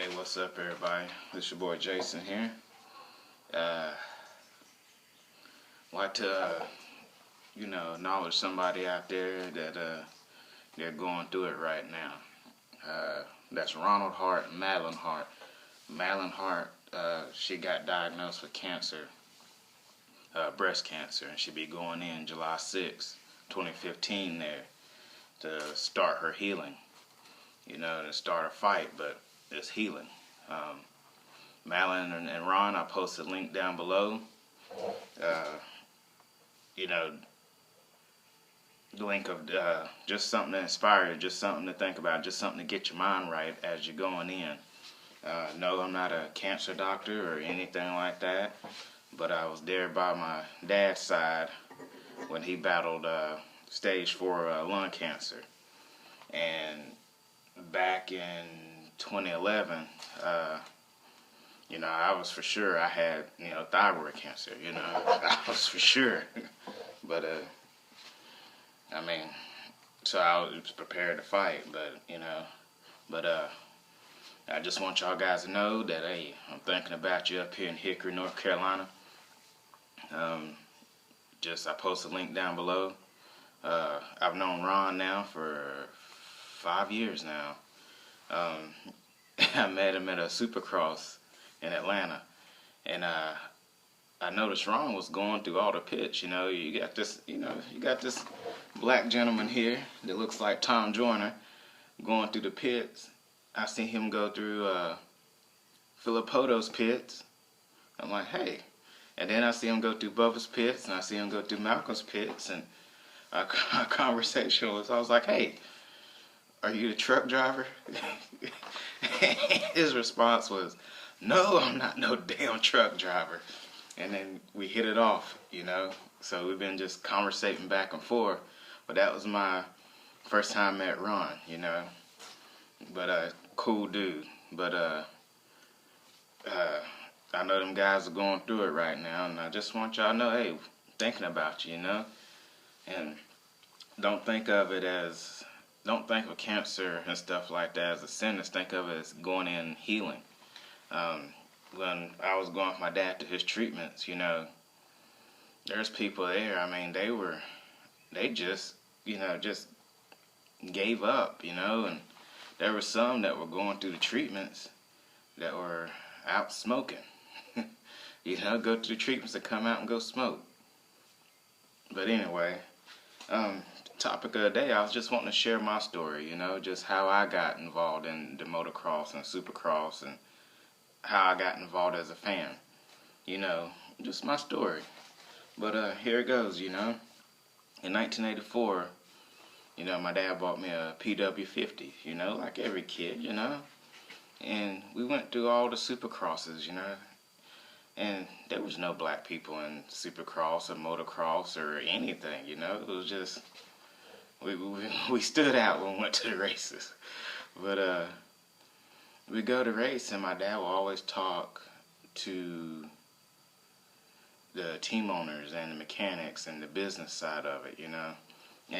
Hey, what's up, everybody? This your boy Jason here. Uh, like to, acknowledge somebody out there that they're going through it right now. That's Ronald Hardt and Madeline Hardt. Madeline Hardt, she got diagnosed with cancer, breast cancer, and she'll be going in July 6, 2015 there to start her healing. To start a fight, but it's healing. Madeline and Ron, I posted a link down below. The link of just something to inspire you, just something to think about, just something to get your mind right as you're going in. No, I'm not a cancer doctor or anything like that, but I was there by my dad's side when he battled stage 4 lung cancer. And back in 2011, I was for sure I had, thyroid cancer, I was for sure. But, so I was prepared to fight, but I just want y'all guys to know that, hey, I'm thinking about you up here in Hickory, North Carolina. I posted a link down below. I've known Ron now for 5 years now. I met him at a supercross in Atlanta, and I noticed Ron was going through all the pits. You got this black gentleman here that looks like Tom Joyner going through the pits. I seen him go through Filippo's pits. I'm like, hey. And then I see him go through Bubba's pits, and I see him go through Malcolm's pits, and our conversation was, I was like, hey, are you the truck driver? His response was, no, I'm not no damn truck driver. And then we hit it off, So we've been just conversating back and forth. But that was my first time at Ron, But cool dude. But I know them guys are going through it right now, and I just want y'all to know, hey, thinking about you, And don't think of cancer and stuff like that as a sentence. Think of it as going in healing. When I was going with my dad to his treatments, there's people there. They just gave up, and there were some that were going through the treatments that were out smoking. Go through the treatments and come out and go smoke. But anyway, topic of the day, I was just wanting to share my story, just how I got involved in the motocross and supercross and how I got involved as a fan. Just my story. But here it goes, In 1984, my dad bought me a PW50, like every kid, And we went through all the supercrosses, And there was no black people in supercross or motocross or anything, It was just, we stood out when we went to the races. But we go to race, and my dad will always talk to the team owners and the mechanics and the business side of it, And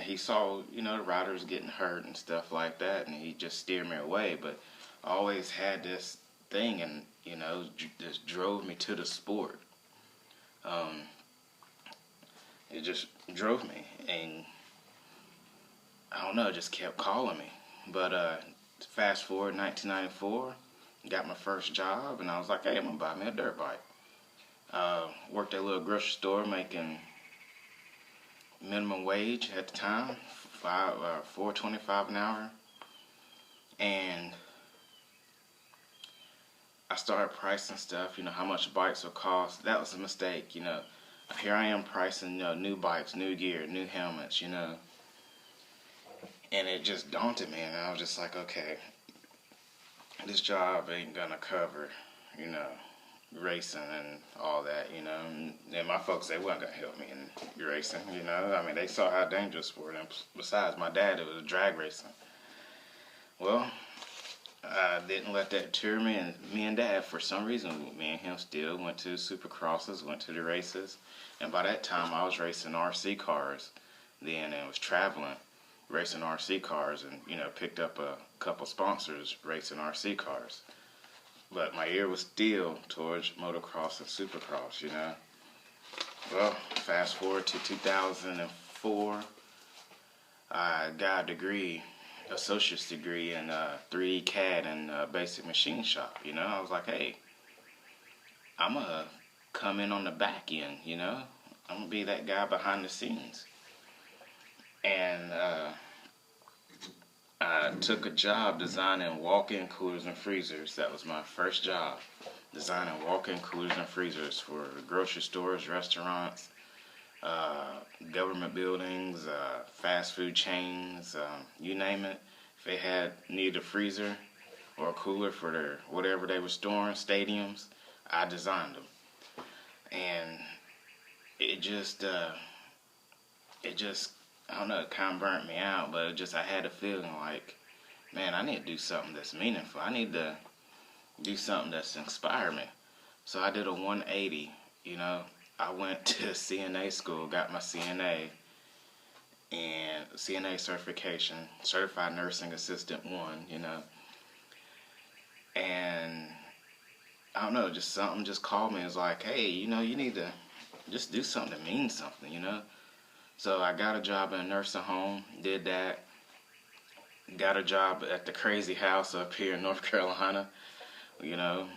he saw, the riders getting hurt and stuff like that, and he just steered me away. But I always had this thing, and, just drove me to the sport. It just drove me, and I don't know, it just kept calling me. But fast forward 1994, got my first job, and I was like, hey, I'm going to buy me a dirt bike. Worked at a little grocery store making minimum wage at the time, $4.25 an hour. And I started pricing stuff, how much bikes would cost. That was a mistake, Here I am pricing, new bikes, new gear, new helmets, And it just daunted me, and I was just like, okay, this job ain't gonna cover, racing and all that, And my folks, they wasn't gonna help me in racing, They saw how dangerous it was. And besides my dad, it was drag racing. Well, I didn't let that deter me, and me and Dad, for some reason, me and him still went to supercrosses, went to the races. And by that time, I was racing RC cars then, and was traveling, racing RC cars, and picked up a couple sponsors racing RC cars. but my ear was still towards motocross and supercross, you know. Well, fast forward to 2004, I got a degree, associate's degree in 3D CAD and basic machine shop, you know. I was like, hey, I'm going to come in on the back end, you know. I'm going to be that guy behind the scenes. And I took a job designing walk-in coolers and freezers. That was my first job, designing walk-in coolers and freezers for grocery stores, restaurants, government buildings, fast food chains, you name it. If they needed a freezer or a cooler for their whatever they were storing, stadiums, I designed them. And it just I don't know, it kind of burnt me out, but I had a feeling like, man, I need to do something that's meaningful. I need to do something that's inspired me. So I did a 180, you know. I went to CNA school, got my CNA and CNA certification, Certified Nursing Assistant 1, you know. And I don't know, just something just called me. It was like, hey, you know, you need to just do something that means something, you know. So I got a job in a nursing home, did that. Got a job at the crazy house up here in North Carolina, you know,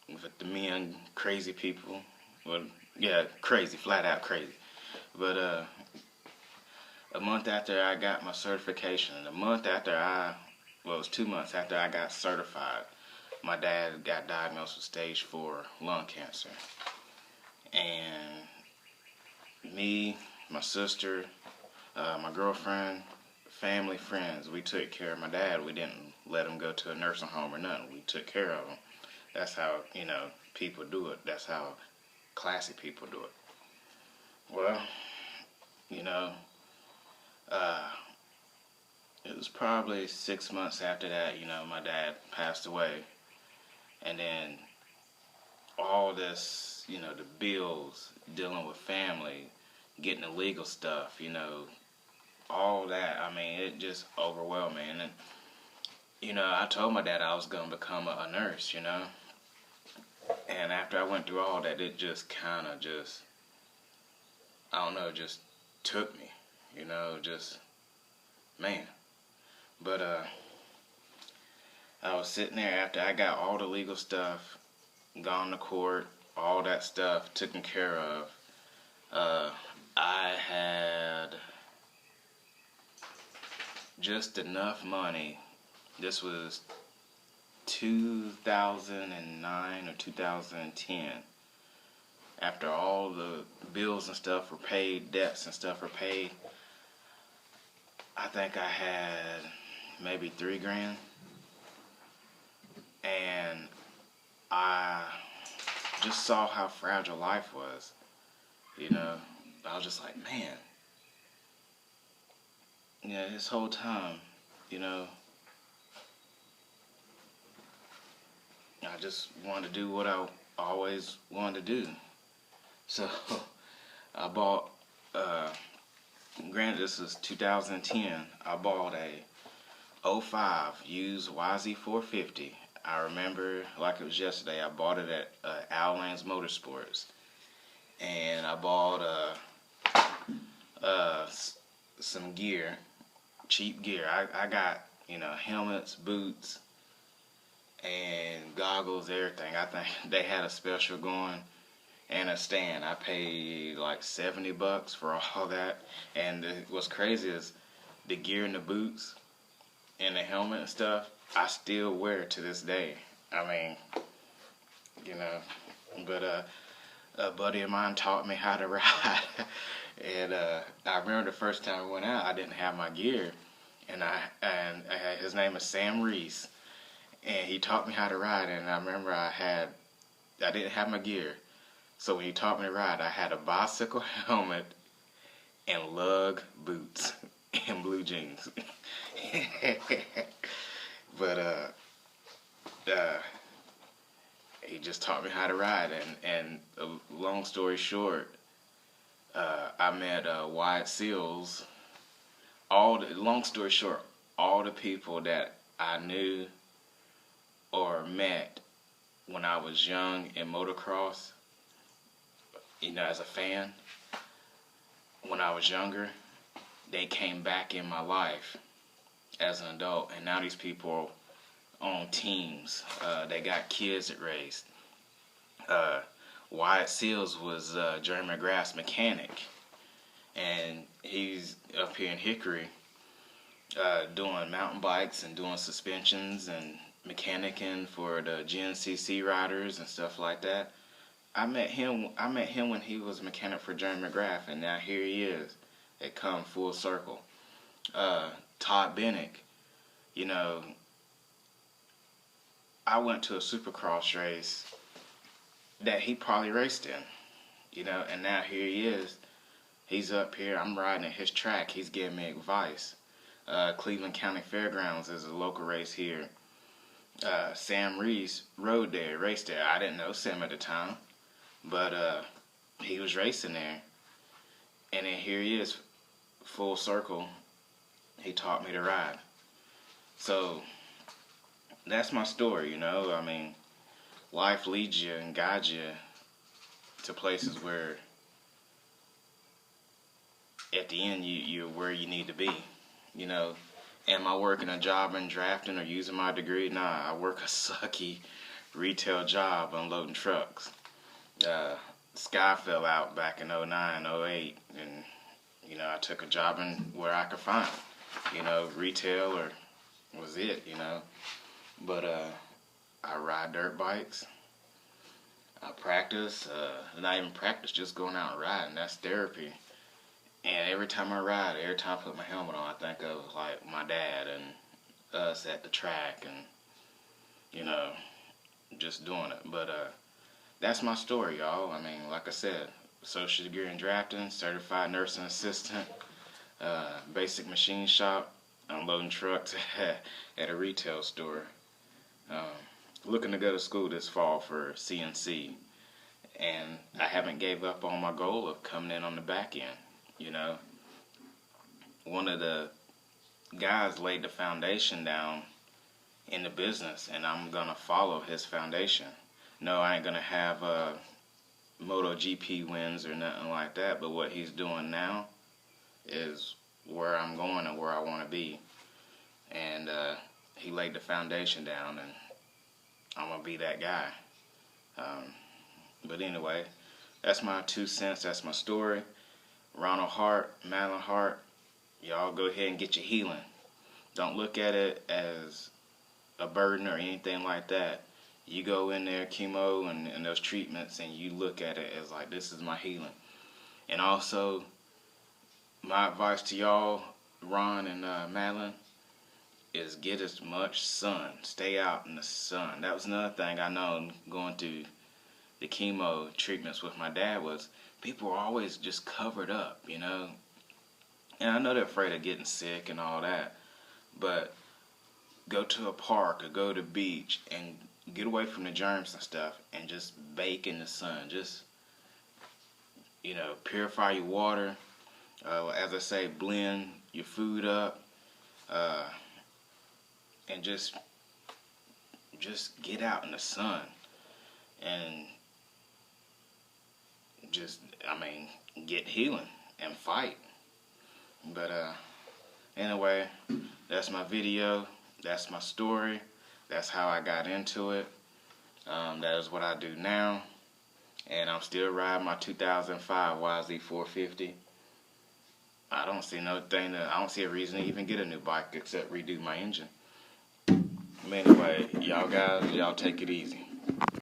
with the men, crazy people. Well, yeah, crazy, flat out crazy. But a month after I got my certification, it was 2 months after I got certified, my dad got diagnosed with stage 4 lung cancer. And me, my sister, my girlfriend, family, friends, we took care of my dad. We didn't let him go to a nursing home or nothing. We took care of him. That's how, you know, people do it. That's how classy people do it. Well, you know, it was probably 6 months after that, you know, my dad passed away. And then all this, you know, the bills, dealing with family, getting the legal stuff, you know, all that, I mean, it just overwhelmed me. And, you know, I told my dad I was going to become a nurse, you know. And after I went through all that, it just kind of I don't know, just took me, you know, just, man. But I was sitting there after I got all the legal stuff, gone to court, all that stuff taken care of. I had just enough money. This was 2009 or 2010. After all the bills and stuff were paid, debts and stuff were paid, I think I had maybe $3,000. And I just saw how fragile life was. You know, I was just like, man, yeah, this whole time, you know, I just wanted to do what I always wanted to do. So I bought, granted this is 2010, I bought a '05 used YZ450. I remember like it was yesterday. I bought it at Outlands Motorsports. And I bought some gear, cheap gear. I got, you know, helmets, boots, and goggles, everything. I think they had a special going, and a stand. I paid like $70 for all that. And what's crazy is the gear and the boots and the helmet and stuff, I still wear to this day. I mean, you know, but a buddy of mine taught me how to ride. And I remember the first time I went out, I didn't have my gear. And his name is Sam Reese. And he taught me how to ride. And I remember I didn't have my gear. So when he taught me to ride, I had a bicycle helmet and lug boots and blue jeans. But he just taught me how to ride, and long story short, I met Wyatt Seals. Long story short, all the people that I knew or met when I was young in motocross, as a fan, when I was younger, they came back in my life as an adult, and now these people are on teams. They got kids that raised. Wyatt Seals was Jerry McGrath's mechanic, and he's up here in Hickory doing mountain bikes and doing suspensions and mechanicking for the GNCC riders and stuff like that. I met him when he was a mechanic for Jerry McGrath, and now here he is. It come full circle. Todd Bennick, I went to a supercross race that he probably raced in, and now here he is. He's up here. I'm riding at his track. He's giving me advice. Cleveland County Fairgrounds is a local race here. Sam Reese raced there. I didn't know Sam at the time, but he was racing there. And then here he is, full circle. He taught me to ride. So that's my story, I mean, life leads you and guides you to places where at the end you're where you need to be. Am I working a job in drafting or using my degree? Nah, I work a sucky retail job unloading trucks. Sky fell out back in 09, 08, and I took a job in where I could find, retail or was it, But I ride dirt bikes. I practice, not even practice, just going out and riding. That's therapy. And every time I ride, every time I put my helmet on, I think of like my dad and us at the track and, just doing it. But that's my story, y'all. I mean, like I said, social degree in drafting, certified nursing assistant, basic machine shop, unloading trucks at a retail store. Looking to go to school this fall for CNC, and I haven't gave up on my goal of coming in on the back end. One of the guys laid the foundation down in the business, and I'm gonna follow his foundation. No, I ain't gonna have MotoGP wins or nothing like that, but what he's doing now is where I'm going and where I want to be. And he laid the foundation down, and I'm gonna be that guy. But anyway, that's my 2 cents. That's my story. Ronald Hardt, Madeline Hardt, y'all go ahead and get your healing. Don't look at it as a burden or anything like that. You go in there, chemo and those treatments, and you look at it as like, this is my healing. And also, my advice to y'all, Ron and Madeline, is get as much sun. Stay out in the sun. That was another thing I know going through the chemo treatments with my dad was people are always just covered up, And I know they're afraid of getting sick and all that, but go to a park or go to the beach and get away from the germs and stuff and just bake in the sun. Just, purify your water. As I say, blend your food up. And just get out in the sun and get healing and fight. But anyway, that's my video. That's my story. That's how I got into it. That is what I do now. And I'm still riding my 2005 YZ450. I don't see a reason to even get a new bike except redo my engine. Anyway, y'all guys, y'all take it easy.